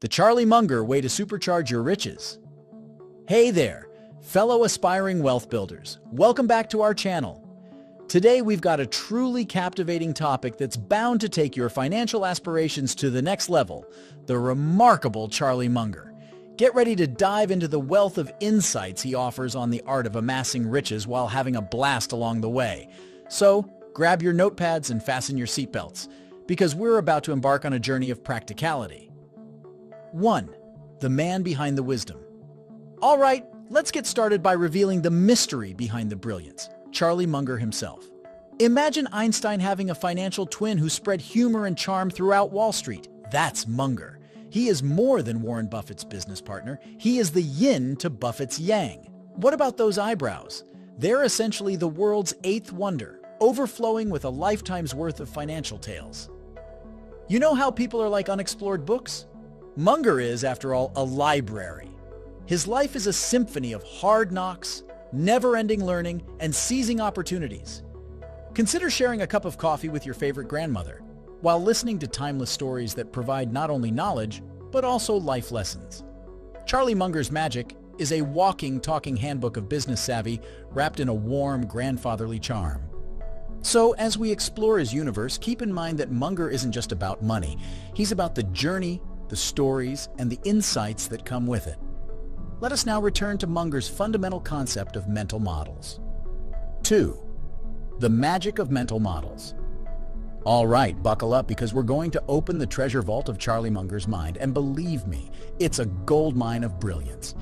The Charlie Munger way to supercharge your riches. Hey there, fellow aspiring wealth builders. Welcome back to our channel. Today we've got a truly captivating topic that's bound to take your financial aspirations to the next level, the remarkable Charlie Munger. Get ready to dive into the wealth of insights he offers on the art of amassing riches while having a blast along the way. So, grab your notepads and fasten your seatbelts, because we're about to embark on a journey of practicality. 1. The man behind the wisdom. All right, let's get started by revealing the mystery behind the brilliance, Charlie Munger himself. Imagine Einstein having a financial twin who spread humor and charm throughout Wall Street. That's Munger. He is more than Warren Buffett's business partner. He is the yin to Buffett's yang. What about those eyebrows? They're essentially the world's eighth wonder, overflowing with a lifetime's worth of financial tales. You know how people are like unexplored books? Munger is, after all, a library. His life is a symphony of hard knocks, never-ending learning, and seizing opportunities. Consider sharing a cup of coffee with your favorite grandmother, while listening to timeless stories that provide not only knowledge, but also life lessons. Charlie Munger's magic is a walking, talking handbook of business savvy wrapped in a warm, grandfatherly charm. So, as we explore his universe, keep in mind that Munger isn't just about money. He's about the journey, the stories, and the insights that come with it. Let us now return to Munger's fundamental concept of mental models. 2. The magic of mental models. All right, buckle up because we're going to open the treasure vault of Charlie Munger's mind, and believe me, it's a goldmine of brilliance.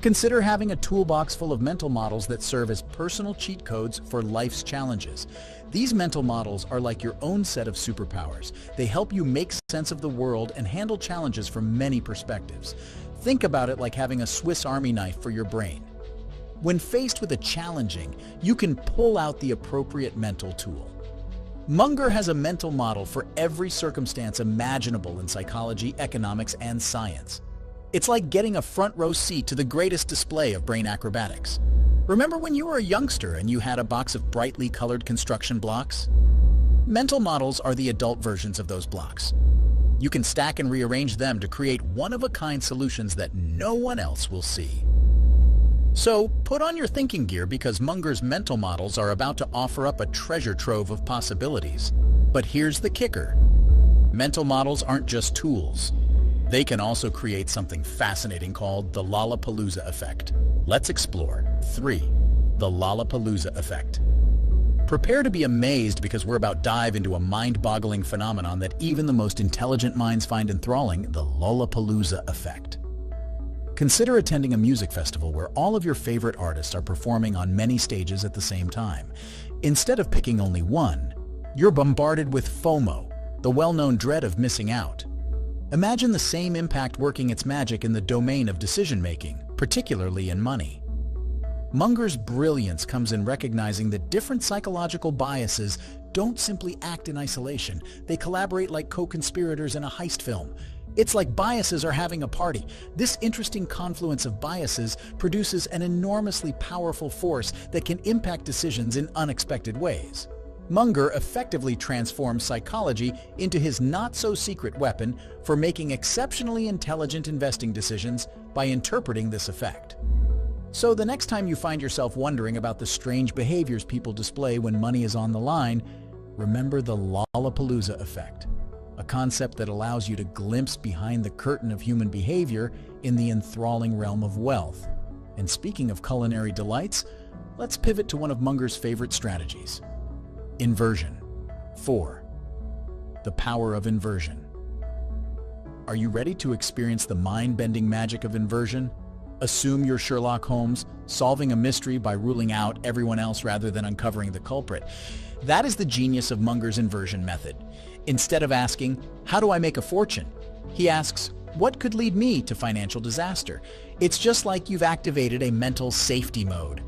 Consider having a toolbox full of mental models that serve as personal cheat codes for life's challenges. These mental models are like your own set of superpowers. They help you make sense of the world and handle challenges from many perspectives. Think about it like having a Swiss Army knife for your brain. When faced with a challenging, you can pull out the appropriate mental tool. Munger has a mental model for every circumstance imaginable in psychology, economics, and science. It's like getting a front row seat to the greatest display of brain acrobatics. Remember when you were a youngster and you had a box of brightly colored construction blocks? Mental models are the adult versions of those blocks. You can stack and rearrange them to create one-of-a-kind solutions that no one else will see. So, put on your thinking gear because Munger's mental models are about to offer up a treasure trove of possibilities. But here's the kicker. Mental models aren't just tools. They can also create something fascinating called the Lollapalooza effect. Let's explore. 3. The Lollapalooza effect. Prepare to be amazed because we're about to dive into a mind-boggling phenomenon that even the most intelligent minds find enthralling, the Lollapalooza effect. Consider attending a music festival where all of your favorite artists are performing on many stages at the same time. Instead of picking only one, you're bombarded with FOMO, the well-known dread of missing out. Imagine the same impact working its magic in the domain of decision-making, particularly in money. Munger's brilliance comes in recognizing that different psychological biases don't simply act in isolation. They collaborate like co-conspirators in a heist film. It's like biases are having a party. This interesting confluence of biases produces an enormously powerful force that can impact decisions in unexpected ways. Munger effectively transforms psychology into his not-so-secret weapon for making exceptionally intelligent investing decisions by interpreting this effect. So the next time you find yourself wondering about the strange behaviors people display when money is on the line, remember the Lollapalooza effect, a concept that allows you to glimpse behind the curtain of human behavior in the enthralling realm of wealth. And speaking of culinary delights, let's pivot to one of Munger's favorite strategies. Inversion. 4. The power of inversion. Are you ready to experience the mind-bending magic of inversion? Assume you're Sherlock Holmes, solving a mystery by ruling out everyone else rather than uncovering the culprit. That is the genius of Munger's inversion method. Instead of asking, "How do I make a fortune?" he asks, "What could lead me to financial disaster?" It's just like you've activated a mental safety mode.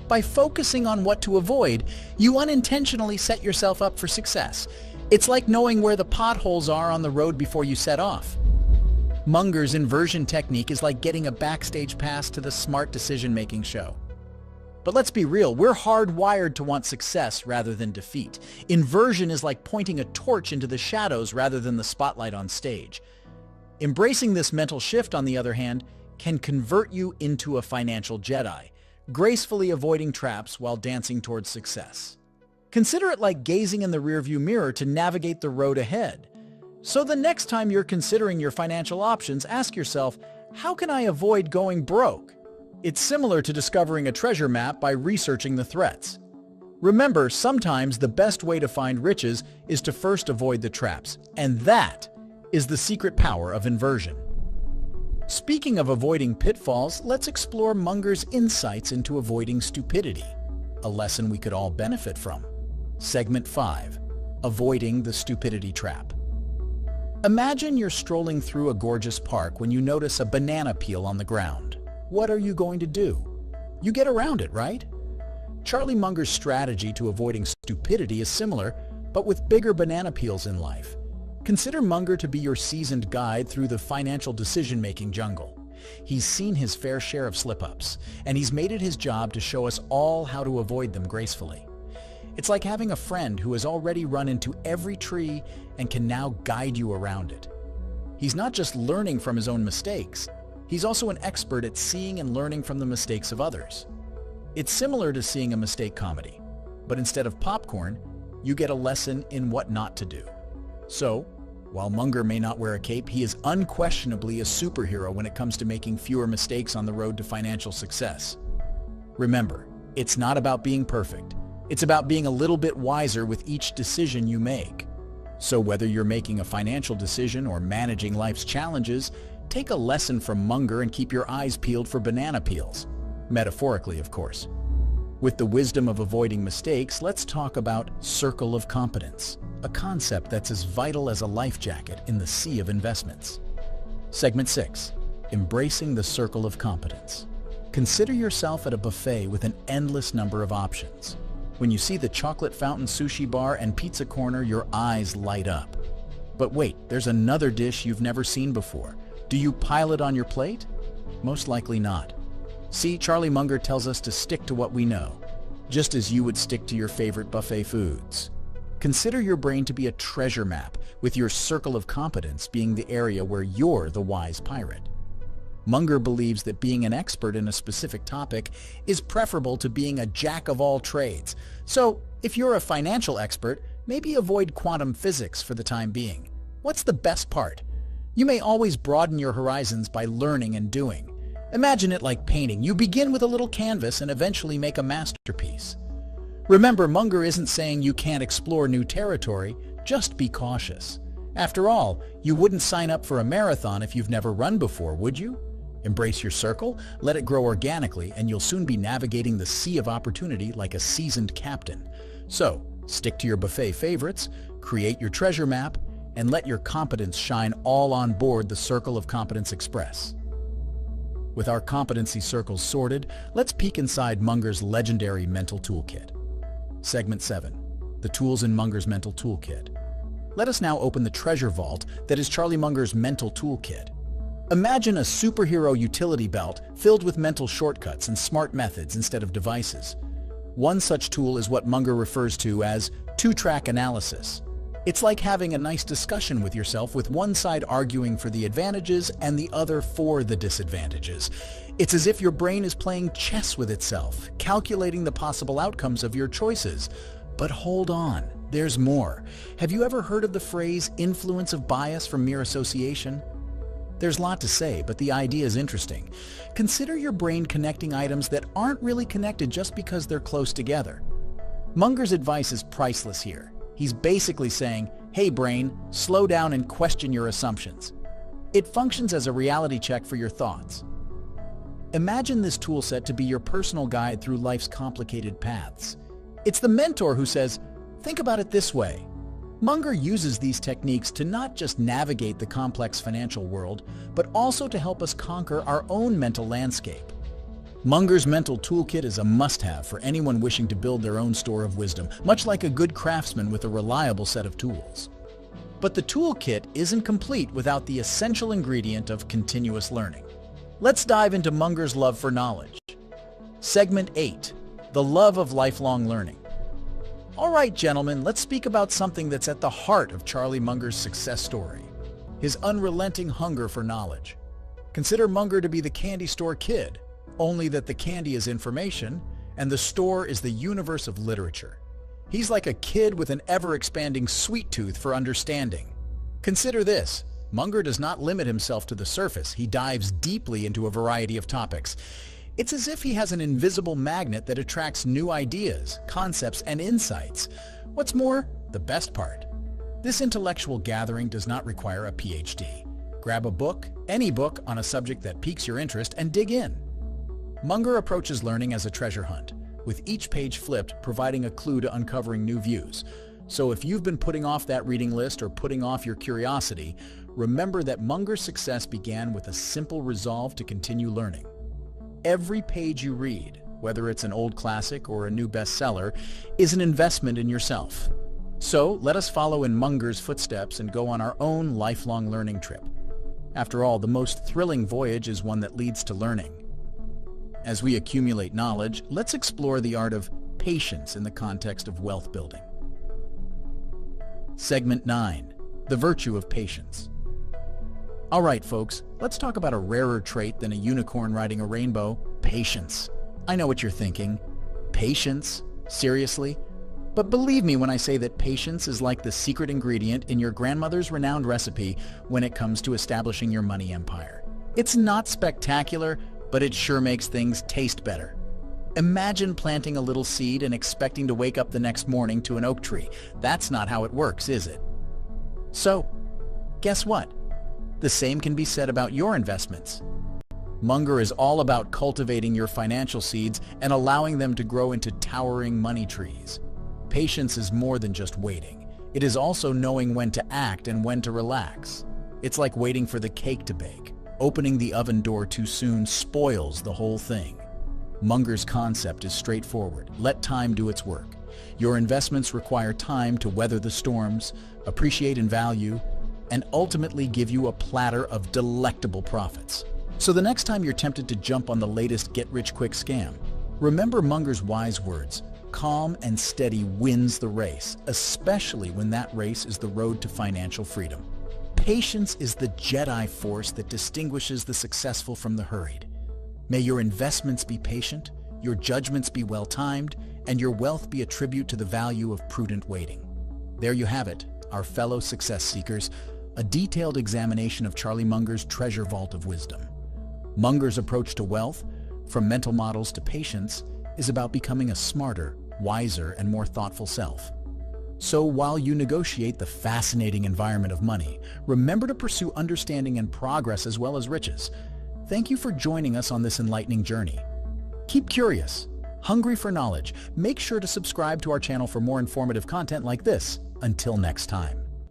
By focusing on what to avoid, you unintentionally set yourself up for success. It's like knowing where the potholes are on the road before you set off. Munger's inversion technique is like getting a backstage pass to the smart decision-making show. But let's be real, we're hardwired to want success rather than defeat. Inversion is like pointing a torch into the shadows rather than the spotlight on stage. Embracing this mental shift, on the other hand, can convert you into a financial Jedi, gracefully avoiding traps while dancing towards success. Consider it like gazing in the rearview mirror to navigate the road ahead. So the next time you're considering your financial options, ask yourself, how can I avoid going broke? It's similar to discovering a treasure map by researching the threats. Remember, sometimes the best way to find riches is to first avoid the traps, and that is the secret power of inversion. Speaking of avoiding pitfalls, let's explore Munger's insights into avoiding stupidity, a lesson we could all benefit from. Segment 5. Avoiding the stupidity trap. Imagine you're strolling through a gorgeous park when you notice a banana peel on the ground. What are you going to do? You get around it, right? Charlie Munger's strategy to avoiding stupidity is similar, but with bigger banana peels in life. Consider Munger to be your seasoned guide through the financial decision-making jungle. He's seen his fair share of slip-ups, and he's made it his job to show us all how to avoid them gracefully. It's like having a friend who has already run into every tree and can now guide you around it. He's not just learning from his own mistakes, he's also an expert at seeing and learning from the mistakes of others. It's similar to seeing a mistake comedy, but instead of popcorn, you get a lesson in what not to do. So, while Munger may not wear a cape, he is unquestionably a superhero when it comes to making fewer mistakes on the road to financial success. Remember, it's not about being perfect. It's about being a little bit wiser with each decision you make. So whether you're making a financial decision or managing life's challenges, take a lesson from Munger and keep your eyes peeled for banana peels. Metaphorically, of course. With the wisdom of avoiding mistakes, let's talk about circle of competence, a concept that's as vital as a life jacket in the sea of investments. Segment 6. Embracing the circle of competence. Consider yourself at a buffet with an endless number of options. When you see the chocolate fountain sushi bar and pizza corner, your eyes light up. But wait, there's another dish you've never seen before. Do you pile it on your plate? Most likely not. See, Charlie Munger tells us to stick to what we know, just as you would stick to your favorite buffet foods. Consider your brain to be a treasure map, with your circle of competence being the area where you're the wise pirate. Munger believes that being an expert in a specific topic is preferable to being a jack of all trades. So, if you're a financial expert, maybe avoid quantum physics for the time being. What's the best part? You may always broaden your horizons by learning and doing. Imagine it like painting. You begin with a little canvas and eventually make a masterpiece. Remember, Munger isn't saying you can't explore new territory, just be cautious. After all, you wouldn't sign up for a marathon if you've never run before, would you? Embrace your circle, let it grow organically, and you'll soon be navigating the sea of opportunity like a seasoned captain. So, stick to your buffet favorites, create your treasure map, and let your competence shine all on board the Circle of Competence Express. With our competency circles sorted, let's peek inside Munger's legendary mental toolkit. Segment 7. The tools in Munger's mental toolkit. Let us now open the treasure vault that is Charlie Munger's mental toolkit. Imagine a superhero utility belt filled with mental shortcuts and smart methods instead of devices. One such tool is what Munger refers to as two-track analysis. It's like having a nice discussion with yourself, with one side arguing for the advantages and the other for the disadvantages. It's as if your brain is playing chess with itself, calculating the possible outcomes of your choices. But hold on, there's more. Have you ever heard of the phrase influence of bias from mere association? There's a lot to say, but the idea is interesting. Consider your brain connecting items that aren't really connected just because they're close together. Munger's advice is priceless here. He's basically saying, hey brain, slow down and question your assumptions. It functions as a reality check for your thoughts. Imagine this toolset to be your personal guide through life's complicated paths. It's the mentor who says, think about it this way. Munger uses these techniques to not just navigate the complex financial world, but also to help us conquer our own mental landscape. Munger's mental toolkit is a must-have for anyone wishing to build their own store of wisdom, much like a good craftsman with a reliable set of tools. But the toolkit isn't complete without the essential ingredient of continuous learning. Let's dive into Munger's love for knowledge. Segment 8. The love of lifelong learning. All right, gentlemen, let's speak about something that's at the heart of Charlie Munger's success story. his unrelenting hunger for knowledge. Consider Munger to be the candy store kid, only that the candy is information and the store is the universe of literature. He's like a kid with an ever-expanding sweet tooth for understanding. Consider this. Munger does not limit himself to the surface. He dives deeply into a variety of topics. It's as if he has an invisible magnet that attracts new ideas, concepts, and insights. What's more, the best part, this intellectual gathering does not require a PhD. Grab a book, any book, on a subject that piques your interest and dig in. Munger approaches learning as a treasure hunt, with each page flipped providing a clue to uncovering new views. So if you've been putting off that reading list or putting off your curiosity, remember that Munger's success began with a simple resolve to continue learning. Every page you read, whether it's an old classic or a new bestseller, is an investment in yourself. So let us follow in Munger's footsteps and go on our own lifelong learning trip. After all, the most thrilling voyage is one that leads to learning. As we accumulate knowledge, let's explore the art of patience in the context of wealth building. Segment 9. The virtue of patience. All right, folks, let's talk about a rarer trait than a unicorn riding a rainbow: patience. I know what you're thinking. Patience? Seriously? But believe me when I say that patience is like the secret ingredient in your grandmother's renowned recipe when it comes to establishing your money empire. It's not spectacular, but it sure makes things taste better. Imagine planting a little seed and expecting to wake up the next morning to an oak tree. That's not how it works, is it? So, guess what? The same can be said about your investments. Munger is all about cultivating your financial seeds and allowing them to grow into towering money trees. Patience is more than just waiting. It is also knowing when to act and when to relax. It's like waiting for the cake to bake. Opening the oven door too soon spoils the whole thing. Munger's concept is straightforward. Let time do its work. Your investments require time to weather the storms, appreciate in value, and ultimately give you a platter of delectable profits. So the next time you're tempted to jump on the latest get-rich-quick scam, remember Munger's wise words: calm and steady wins the race, especially when that race is the road to financial freedom. Patience is the Jedi force that distinguishes the successful from the hurried. May your investments be patient, your judgments be well-timed, and your wealth be a tribute to the value of prudent waiting. There you have it, our fellow success seekers, a detailed examination of Charlie Munger's treasure vault of wisdom. Munger's approach to wealth, from mental models to patience, is about becoming a smarter, wiser, and more thoughtful self. So while you negotiate the fascinating environment of money, remember to pursue understanding and progress as well as riches. Thank you for joining us on this enlightening journey. Keep curious, hungry for knowledge. Make sure to subscribe to our channel for more informative content like this. Until next time.